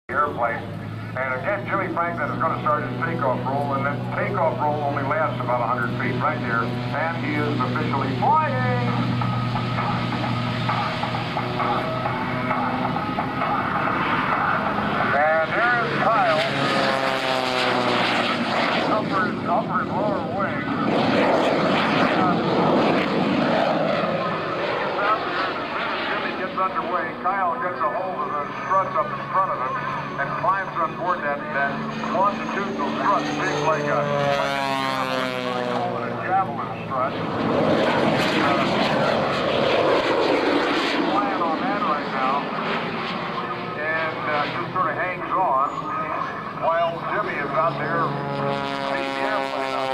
Airplane. And again, Jimmy Franklin is going to start his takeoff roll, and that takeoff roll only lasts about 100 feet right there, and he is officially flying. And there is Kyle. Upper and lower wing. Underway, Kyle gets a hold of the struts up in front of him and climbs on board that longitudinal strut, big like a javelin strut. Flying on that right now, and just sort of hangs on while Jimmy is out there taking the airplane up.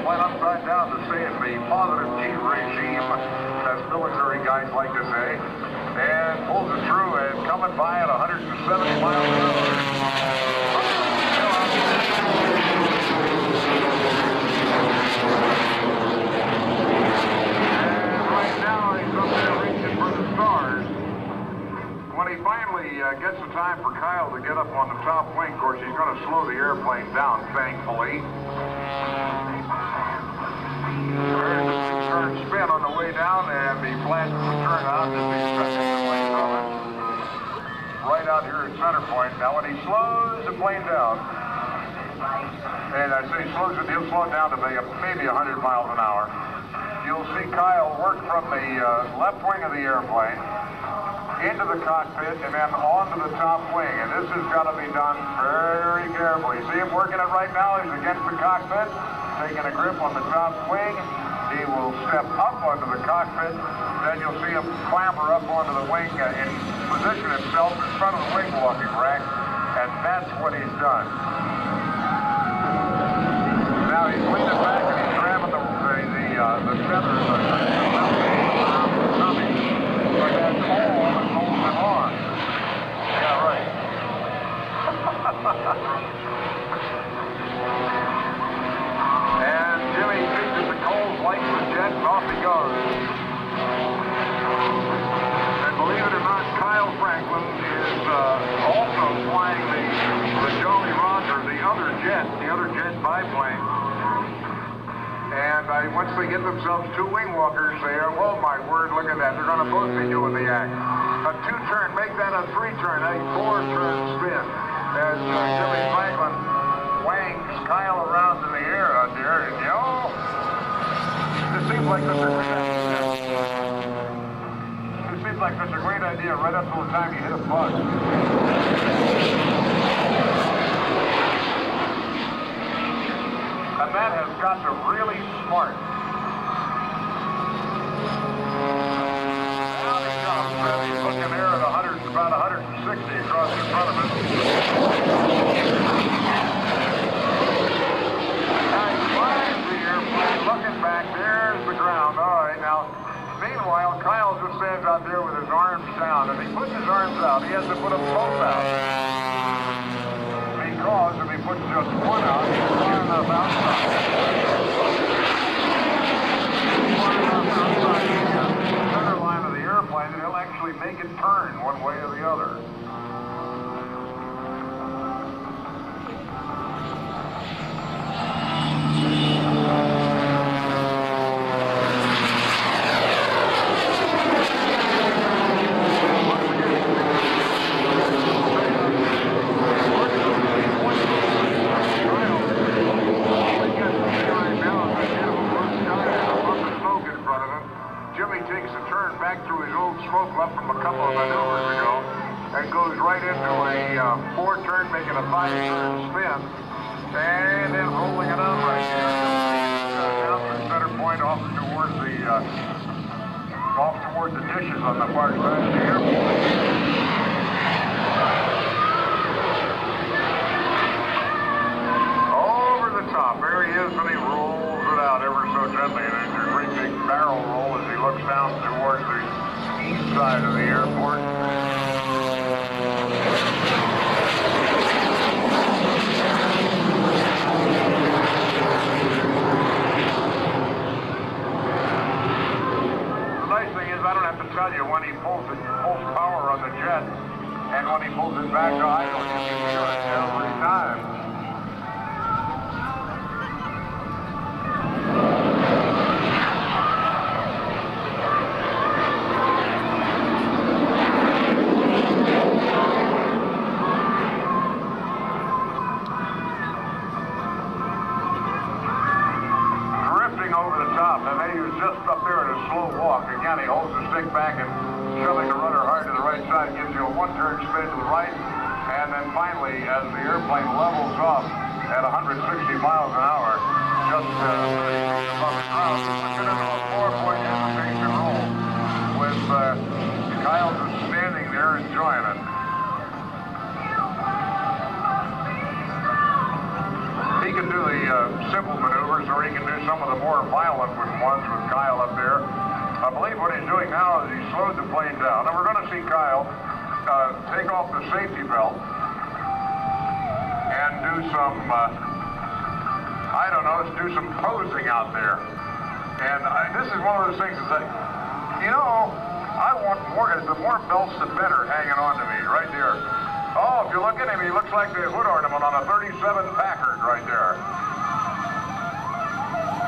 Went upside down to stay in the positive G regime, as military guys like to say, and pulls it through and coming by at 170 miles an hour. And right now he's up there reaching for the stars. When he finally gets the time for Kyle to get up on the top wing, of course he's going to slow the airplane down, thankfully. Turn spin on the way down, and the flash will turn out to be right out here at center point. Now when he slows the plane down, and I say slows it, he'll slow it down to maybe 100 miles an hour. You'll see Kyle work from the left wing of the airplane into the cockpit and then onto the top wing, and this has got to be done very carefully. See him working it right now? He's against the cockpit, taking a grip on the top wing. He will step up onto the cockpit, then you'll see him clamber up onto the wing and position himself in front of the wing walking rack, and that's what he's done. Now he's leaning back and he's grabbing the feathers of the tummy, but that's all that holds him on. Yeah, right. And Jimmy reaches the coals, lights the jet, and off he goes. And believe it or not, Kyle Franklin is also flying the Jolly Roger, the other jet biplane. And once they get themselves two wing walkers there, oh my word, look at that. They're going to both be doing the act. A two-turn, make that a three-turn, a four-turn spin. As Jimmy Franklin wangs Kyle around in the air out there, and it seems like such a great idea. It seems like such a great idea right up till the time you hit a bug. And that has got to really smart. Now he comes, and he's looking there at about 160 across in front of him. Looking back, there's the ground. All right, now, meanwhile, Kyle just stands out there with his arms down. If he puts his arms out, he has to put them both out. Because if he puts just one out, he's far enough outside. Far enough outside the center line of the airplane that he'll actually make it turn one way or the other. From a couple of maneuvers ago and goes right into a four-turn, making a five-turn spin, and then rolling it out right here. Down to the center point, off towards the dishes on the far side of the airport. Over the top, there he is, and he rolls it out ever so gently. And it's a great big barrel roll as he looks down towards the east side of the airport. slow walk. Again, he holds the stick back and shoving the rudder hard to the right side gives you a one-turn spin to the right. And then finally, as the airplane levels off at 160 miles an hour, just 30 feet above the ground, he puts it into a 4-point hesitation roll with Kyle just standing there enjoying it. He can do the simple maneuvers, or he can do some of the more violent ones with Kyle up there. I believe what he's doing now is he's slowed the plane down. And we're going to see Kyle take off the safety belt and do some, do some posing out there. And this is one of those things that's like, you know, I want more, the more belts the better hanging on to me, right there. Oh, if you look at him, he looks like the hood ornament on a 37 Packard right there.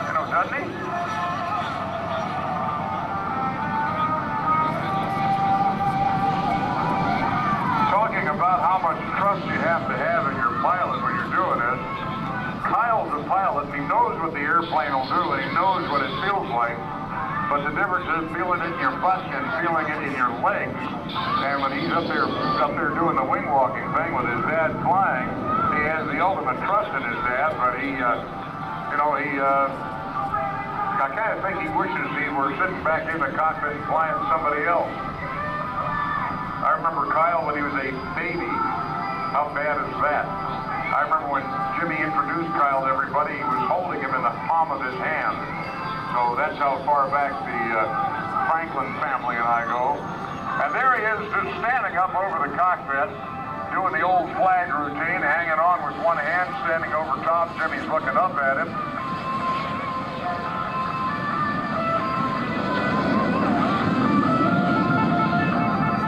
You know, doesn't he? Talking about how much trust you have in your pilot when you're doing this. Kyle's a pilot, and he knows what the airplane will do, and he knows what it feels like. But the difference is feeling it in your butt and feeling it in your legs. And when he's up there doing the wing walking thing with his dad flying, he has the ultimate trust in his dad. But I kind of think he wishes he were sitting back in the cockpit flying somebody else. I remember Kyle when he was a baby. How bad is that? I remember when Jimmy introduced Kyle to everybody, he was holding him in the palm of his hand. So that's how far back the Franklin family and I go. And there he is, just standing up over the cockpit, doing the old flag routine, hanging on with one hand, standing over top. Jimmy's looking up at him.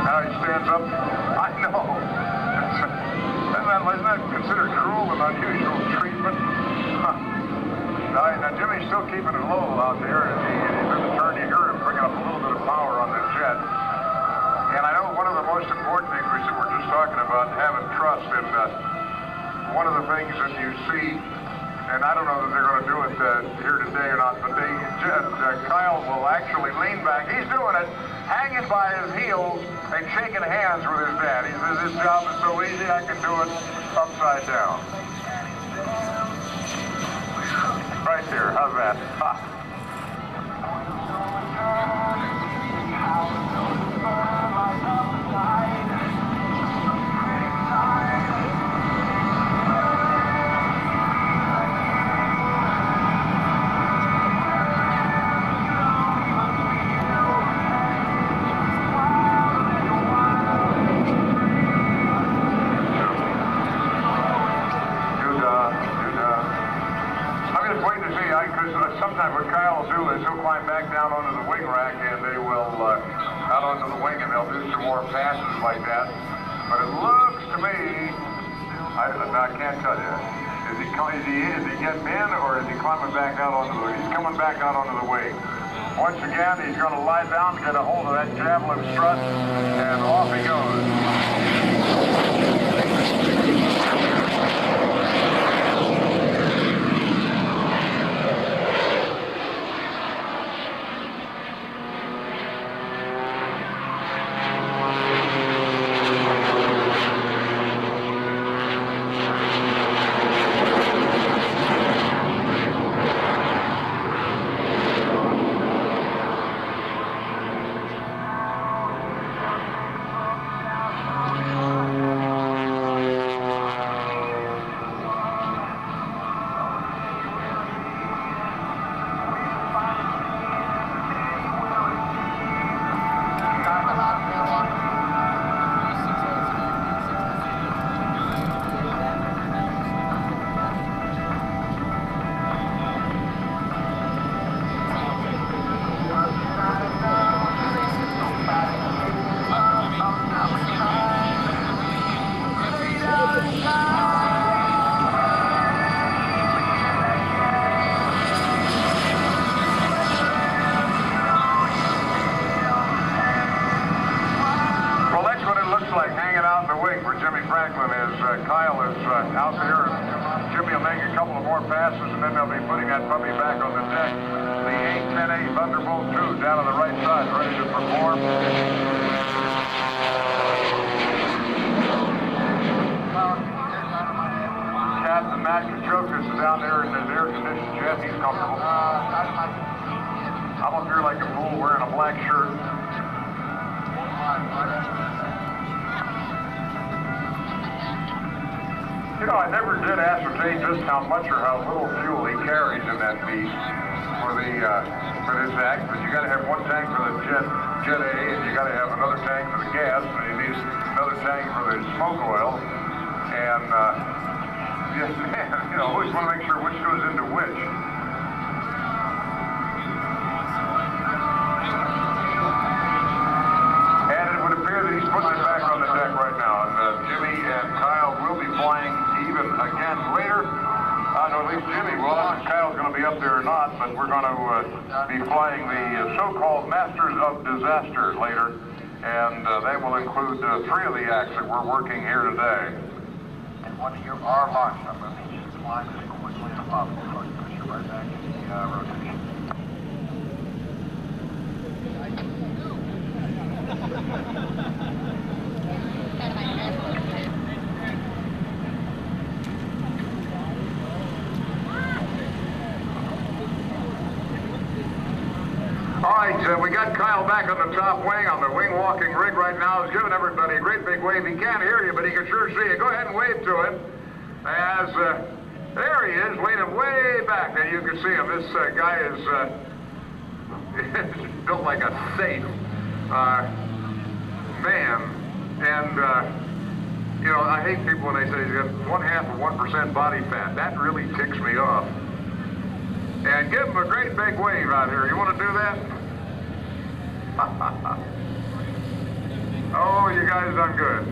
Now he stands up. I know. Isn't that considered cruel and unusual treatment? Now Jimmy's still keeping it low out there. As he's in the turn, you hear him bringing up a little bit of power on this jet. And I know one of the most important things we were just talking about, having trust. And one of the things that you see, and I don't know that they're going to do it here today or not, but Kyle will actually lean back. He's doing it, hanging by his heels and shaking hands with his dad. He says, this job is so easy, I can do it upside down. Right there, how's that? Ha. Sometimes what Kyle will do is he'll climb back down onto the wing rack and they will out onto the wing and they'll do some more passes like that. But it looks to me, I can't tell you, is he getting in or is he climbing back out onto the wing? He's coming back out onto the wing. Once again, he's going to lie down, get a hold of that javelin strut, and off he goes. Kyle is out there. Jimmy will make a couple of more passes, and then they'll be putting that puppy back on the deck. The 810A Thunderbolt 2 down on the right side, ready to perform. Captain Matt Kachokas is down there in his air-conditioned jet. He's comfortable. I'm up here like a fool wearing a black shirt. You know, I never did ascertain just how much or how little fuel he carries in that beast for this act. But you got to have one tank for the jet A, and you got to have another tank for the gas, and you need another tank for the smoke oil. And yeah, man, you know, always want to make sure which goes into which. And it would appear that he's putting it back on the deck right now. And Jimmy and Kyle will be flying even again later. No, at least Jimmy will. I don't know if Kyle's going to be up there or not, but we're going to be flying the so-called Masters of Disaster later. And they will include 3 of the acts that we're working here today. And one of your R launch numbers, you should climb as quickly as possible. Push you right back in the rotation. All right, we got Kyle back on the top wing, on the wing walking rig right now. He's giving everybody a great big wave. He can't hear you, but he can sure see you. Go ahead and wave to him. As there he is, leaning way back. There you can see him. This guy is built like a safe man. And you know, I hate people when they say he's got 1/2 of 1% body fat. That really ticks me off. And give him a great big wave out here. You want to do that? Oh, you guys done good.